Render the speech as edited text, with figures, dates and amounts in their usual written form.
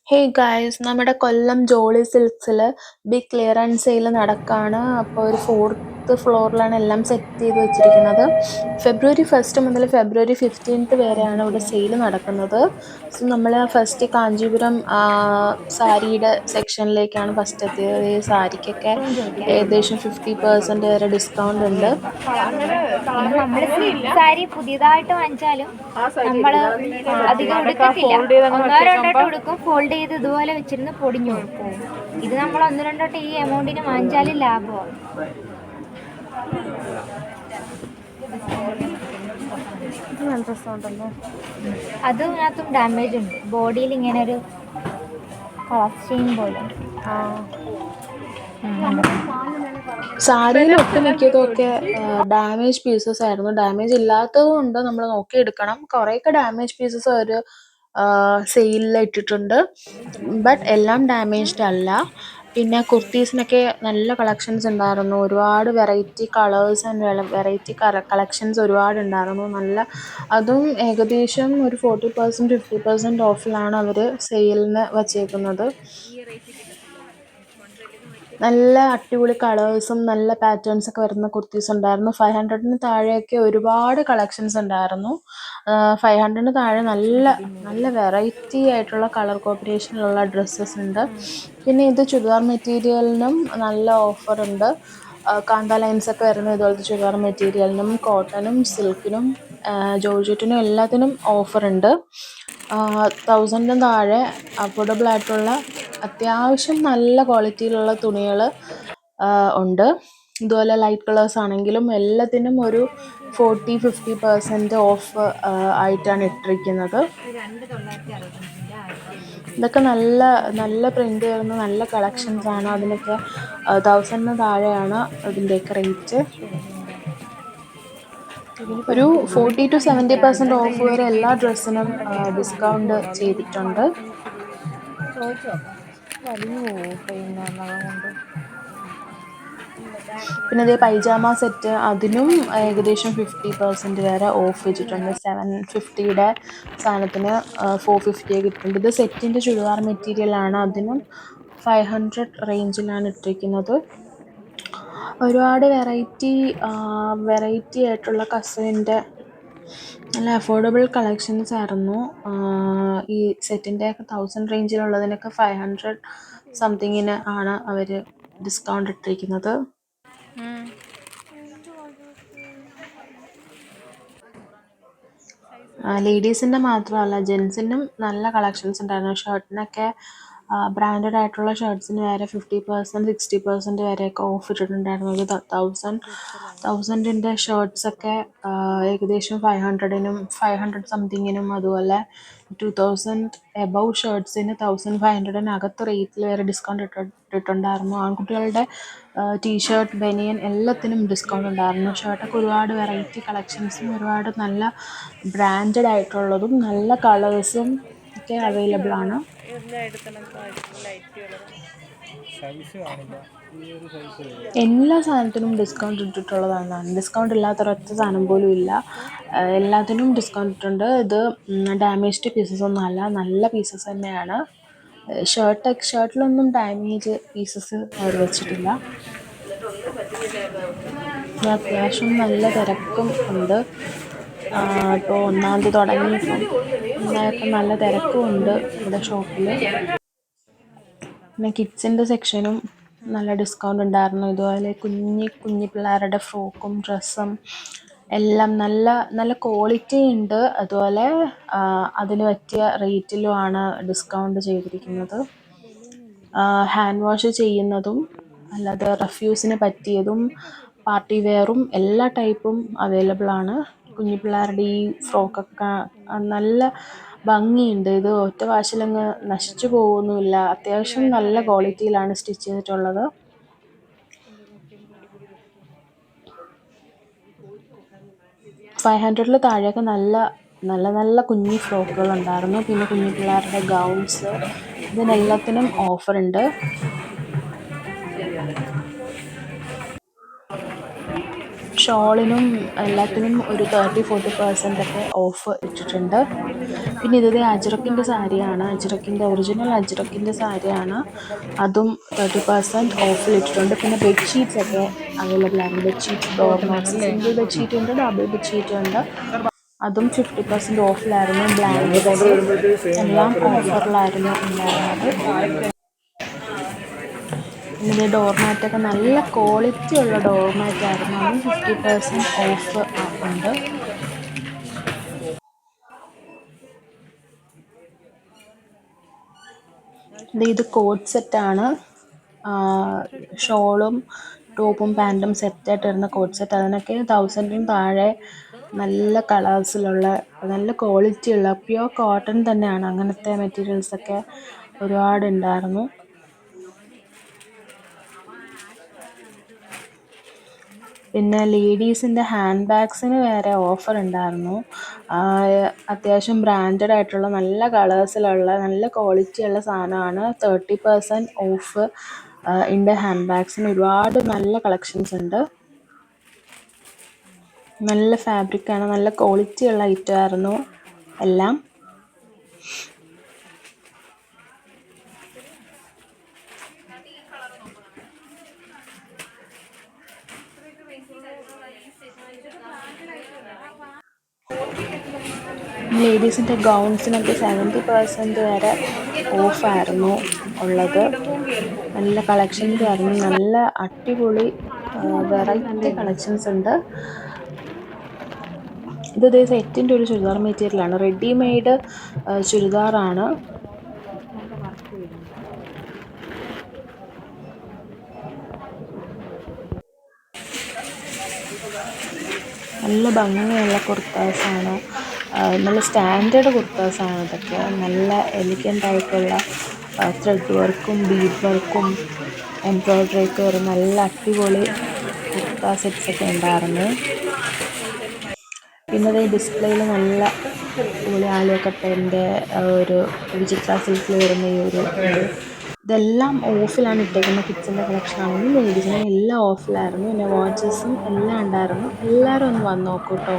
Hey guys, നമ്മുടെ കൊല്ലം Jolly സിൽക്സിൽ big clearance sale നടക്കാണ്. അപ്പോൾ ഒരു 4th ഫ്ലോറിലാണ് എല്ലാം സെറ്റ് ചെയ്ത് വെച്ചിരിക്കുന്നത്. ഫെബ്രുവരി 1 മുതൽ ഫെബ്രുവരി 15 വരെയാണ് ഇവിടെ സെയിൽ നടക്കുന്നത്. സോ നമ്മൾ ഫസ്റ്റ് കാഞ്ചീപുരം സാരിയുടെ സെക്ഷനിലേക്കാണ് ഫസ്റ്റ് എത്തിയത്. ഈ സാരിക്കൊക്കെ ഏകദേശം 50% വരെ ഡിസ്കൗണ്ട് ഉണ്ട്. നമ്മൾ സിൽക്ക് സാരി പുതിയതായിട്ട് വാങ്ങിച്ചാലും നമ്മൾ അധികം എടുക്കത്തില്ല. ഒന്നോ രണ്ടോട്ട് എടുക്കും, ഫോൾഡ് ചെയ്ത് ഇതുപോലെ വെച്ചിരുന്ന് പൊടിഞ്ഞു കൊടുക്കും. ഇത് നമ്മൾ ഒന്ന് രണ്ടോട്ട് ഈ എമൗണ്ടിന് വാങ്ങിച്ചാലും ലാഭമാണ്. അതിനകത്തും ഡാമേജ് ഉണ്ട്. ബോഡിയിൽ ഇങ്ങനെ ഒരു കളർ സ്റ്റെയിൻ പോലെ ഉണ്ട്. സാരിയിൽ ഒട്ടുമിക്കതൊക്കെ ഡാമേജ് പീസസ് ആയിരുന്നു. ഡാമേജ് ഇല്ലാത്തത് കൊണ്ട് നമ്മൾ നോക്കിയെടുക്കണം. കുറേയൊക്കെ ഡാമേജ് പീസസ് ഒരു സെയിലിൽ ഇട്ടിട്ടുണ്ട്, ബട്ട് എല്ലാം ഡാമേജ്ഡ് അല്ല. പിന്നെ കുർത്തീസിനൊക്കെ നല്ല കളക്ഷൻസ് ഉണ്ടായിരുന്നു. ഒരുപാട് variety colours and variety collections ഒരുപാട് ഉണ്ടായിരുന്നു. അതും ഏകദേശം ഒരു 40% 50% ഓഫിലാണ് അവർ സെയിലിന് വച്ചേക്കുന്നത്. നല്ല അടിപൊളി കളേഴ്സും നല്ല പാറ്റേൺസ് ഒക്കെ വരുന്ന കുർത്തീസ് ഉണ്ടായിരുന്നു. 500-ന് താഴെയൊക്കെ ഒരുപാട് കളക്ഷൻസ് ഉണ്ടായിരുന്നു. 500-ന് താഴെ നല്ല വെറൈറ്റി ആയിട്ടുള്ള കളർ കോമ്പിനേഷനിലുള്ള ഡ്രസ്സസ് ഉണ്ട്. പിന്നെ ഇത് ചുരിദാർ മെറ്റീരിയലിനും നല്ല ഓഫർ ഉണ്ട്. കാന്ത ലൈൻസ് ഒക്കെ വരുന്ന ഇതുപോലത്തെ ചുരിദാർ മെറ്റീരിയലിനും കോട്ടനും സിൽക്കിനും ജോർജറ്റിനും എല്ലാത്തിനും ഓഫർ ഉണ്ട്. 1000-ന് താഴെ അഫോർഡബിൾ ആയിട്ടുള്ള അത്യാവശ്യം നല്ല ക്വാളിറ്റിയിലുള്ള തുണികൾ ഉണ്ട്. ഇതുപോലെ ലൈറ്റ് കളേഴ്സ് ആണെങ്കിലും എല്ലാത്തിനും ഒരു 40-50% ഓഫ് ആയിട്ടാണ് ഇട്ടിരിക്കുന്നത്. ഇതൊക്കെ നല്ല പ്രിന്റ് വരുന്ന നല്ല കളക്ഷൻസ് ആണ്. അതിനൊക്കെ 1000-ന് താഴെയാണ് ഇതിൻ്റെയൊക്കെ റേറ്റ്. ഒരു 40-70% ഓഫ് വരെ എല്ലാ ഡ്രസ്സിനും ഡിസ്കൗണ്ട് ചെയ്തിട്ടുണ്ട്. പിന്നെ അതേ പൈജാമ സെറ്റ്, അതിനും ഏകദേശം 50% വരെ ഓഫ് വെച്ചിട്ടുണ്ട്. 750-യുടെ സാധനത്തിന് 450 കിട്ടുന്നുണ്ട്. ഇത് സെറ്റിൻ്റെ ചുരിദാർ മെറ്റീരിയലാണ്. അതിനും 500 റേഞ്ചിലാണ് ഇട്ടിരിക്കുന്നത്. ഒരുപാട് വെറൈറ്റി ആയിട്ടുള്ള കസവിൻ്റെ നല്ല അഫോർഡബിൾ കളക്ഷൻസ് ആയിരുന്നു. ഈ സെറ്റിൻ്റെ ഒക്കെ 1000 റേഞ്ചിലുള്ളതിനൊക്കെ 500 സംതിങ്ങിന് ആണ് അവർ ഡിസ്കൗണ്ട് ഇട്ടിരിക്കുന്നത്. ലേഡീസിൻ്റെ മാത്രമല്ല, ജെൻസിനും നല്ല കളക്ഷൻസ് ഉണ്ടായിരുന്നു. ഷർട്ടിനൊക്കെ ബ്രാൻഡഡ് ആയിട്ടുള്ള ഷർട്ട്സിന് വരെ 50% 60% വരെയൊക്കെ ഓഫ് ഇട്ടിട്ടുണ്ടായിരുന്നു. ഒരു 1000-ൻ്റെ ഷർട്ട്സൊക്കെ ഏകദേശം 500-നും 500 സംതിങ്ങിനും, അതുപോലെ 2000 എബവ് ഷർട്ട്സിന് 1500-നകത്ത് റേറ്റിൽ വരെ ഡിസ്കൗണ്ട് ഇട്ടിട്ടുണ്ടായിരുന്നു. ആൺകുട്ടികളുടെ ടീഷർട്ട്, ബനിയൻ എല്ലാത്തിനും ഡിസ്കൗണ്ട് ഉണ്ടായിരുന്നു. ഷർട്ടൊക്കെ ഒരുപാട് വെറൈറ്റി കളക്ഷൻസും ഒരുപാട് നല്ല ബ്രാൻഡഡ് ആയിട്ടുള്ളതും നല്ല കളേഴ്സും ഒക്കെ അവൈലബിൾ ആണ്. എല്ലാ സാധനത്തിനും ഡിസ്കൗണ്ട് ഇട്ടിട്ടുള്ളതാണ്. ഡിസ്കൗണ്ട് ഇല്ലാത്ത ഒരൊറ്റ സാധനം പോലും ഇല്ല. എല്ലാത്തിനും ഡിസ്കൗണ്ട് ഇട്ടിട്ടുണ്ട്. ഇത് ഡാമേജ്ഡ് പീസസ് ഒന്നും അല്ല, നല്ല പീസസ് തന്നെയാണ്. ഷർട്ടിലൊന്നും ഡാമേജ് പീസസ് അവർ വെച്ചിട്ടില്ല. അത്യാവശ്യം നല്ല തിരക്കും ഉണ്ട്. ഇപ്പോൾ 1-ാം തീയതി തുടങ്ങിയപ്പം ഇന്നൊക്കെ നല്ല തിരക്കും ഉണ്ട് ഇവിടെ ഷോപ്പിൽ. പിന്നെ കിഡ്സിൻ്റെ സെക്ഷനും നല്ല ഡിസ്കൗണ്ട് ഉണ്ടായിരുന്നു. ഇതുപോലെ കുഞ്ഞി പിള്ളേരുടെ ഫ്രോക്കും ഡ്രസ്സും എല്ലാം നല്ല ക്വാളിറ്റി ഉണ്ട്. അതുപോലെ അതിന് പറ്റിയ റേറ്റിലുമാണ് ഡിസ്കൗണ്ട് ചെയ്തിരിക്കുന്നത്. ഹാൻഡ് വാഷ് ചെയ്യുന്നതും അല്ലാതെ റഫ്യൂസിന് പറ്റിയതും പാർട്ടി വെയറും എല്ലാ ടൈപ്പും അവൈലബിൾ ആണ്. കുഞ്ഞു പിള്ളേരുടെ ഈ ഫ്രോക്കൊക്കെ നല്ല ഭംഗിയുണ്ട്. ഇത് ഒറ്റ വാഷിലങ്ങ് നശിച്ചു പോകുന്നുമില്ല. അത്യാവശ്യം നല്ല ക്വാളിറ്റിയിലാണ് സ്റ്റിച്ച് ചെയ്തിട്ടുള്ളത്. $500 താഴെയൊക്കെ നല്ല കുഞ്ഞി ഫ്രോക്കുകൾ ഉണ്ടായിരുന്നു. പിന്നെ കുഞ്ഞു പിള്ളേരുടെ ഗൗൺസ്, ഇതിനെല്ലാത്തിനും ഓഫർ ഉണ്ട്. ഷോളിനും എല്ലാത്തിനും ഒരു 30-40% ഒക്കെ ഓഫ് ഇട്ടിട്ടുണ്ട്. പിന്നെ ഇത് അജ്രക്കിൻ്റെ സാരിയാണ്, അജ്രക്കിൻ്റെ ഒറിജിനൽ അജ്രക്കിൻ്റെ സാരിയാണ്. അതും 30% ഓഫിൽ ഇട്ടിട്ടുണ്ട്. പിന്നെ ബെഡ്ഷീറ്റ്സ് ഒക്കെ അവൈലബിൾ ആണ്. Bedsheets, door mats, single bedsheet ഉണ്ട്, ഡബിൾ ബെഡ്ഷീറ്റ് ഉണ്ട്. അതും 50% ഓഫിലായിരുന്നു. ബ്ലാങ്കറ്റ്സ് എല്ലാം ഓഫറിലായിരുന്നു ഉണ്ടായിരുന്നത്. പിന്നെ ഡോർമാറ്റൊക്കെ നല്ല ക്വാളിറ്റി ഉള്ള ഡോർമാറ്റായിരുന്നു. അതും 50% ഓഫ് ഉണ്ട്. ഇത് കോട്ട് സെറ്റാണ്. ഷോളും ടോപ്പും പാൻറ്റും സെറ്റായിട്ട് വരുന്ന കോട്ട് സെറ്റ്. അതിനൊക്കെ 1000 താഴെ നല്ല കളേഴ്സിലുള്ള നല്ല ക്വാളിറ്റിയുള്ള പ്യുവർ കോട്ടൺ തന്നെയാണ്. അങ്ങനത്തെ മെറ്റീരിയൽസൊക്കെ ഒരുപാടുണ്ടായിരുന്നു. പിന്നെ ലേഡീസിൻ്റെ ഹാൻഡ് ബാഗ്സിന് വേറെ ഓഫർ ഉണ്ടായിരുന്നു. അത്യാവശ്യം ബ്രാൻഡഡ് ആയിട്ടുള്ള നല്ല കളേഴ്സിലുള്ള നല്ല ക്വാളിറ്റിയുള്ള സാധനമാണ്. 30% ഓഫ് ഉണ്ട് ഹാൻഡ് ബാഗ്സിന്. ഒരുപാട് നല്ല കളക്ഷൻസ് ഉണ്ട്. നല്ല ഫാബ്രിക്കാണ്, നല്ല ക്വാളിറ്റിയുള്ള ഐറ്റമായിരുന്നു എല്ലാം. ലേഡീസിൻ്റെ ഗൗൺസിനൊക്കെ 70% വരെ ഓഫായിരുന്നു ഉള്ളത്. നല്ല കളക്ഷൻസ് ആയിരുന്നു. നല്ല അടിപൊളി വെറൈറ്റി കളക്ഷൻസ് ഉണ്ട്. ഇത് സെറ്റിൻ്റെ ഒരു ചുരിദാർ മെറ്റീരിയലാണ്. റെഡിമെയ്ഡ് ചുരിദാറാണ്. നല്ല ഭംഗിയുള്ള കുർത്താസാണ്. നല്ല സ്റ്റാൻഡേർഡ് കുർത്താസാണ് ഇതൊക്കെ. നല്ല എലിഗൻ്റ് ആയിട്ടുള്ള ത്രെഡ് വർക്കും ബീഡ് വർക്കും എംബ്രോയ്ഡറി ഒക്കെ ഒരു നല്ല അടിപൊളി കുർത്ത സെറ്റ്സൊക്കെ ഉണ്ടായിരുന്നു. പിന്നെ ഡിസ്പ്ലേയിൽ നല്ല അടിപൊളി ആലിയ കട്ടൻ്റെ ഒരു വിചിത്ര സിൽക്കിൽ വരുന്ന ഈ ഒരു ഇതെല്ലാം ഓഫിലാണ് ഇട്ടേക്കുന്നത്. കിഡ്സിൻ്റെ കളക്ഷൻ ആണെങ്കിലും ലേഡീസിനും എല്ലാം ഓഫിലായിരുന്നു. പിന്നെ വാച്ചസും എല്ലാം ഉണ്ടായിരുന്നു. എല്ലാവരും ഒന്ന് വന്ന് നോക്കൂ കേട്ടോ.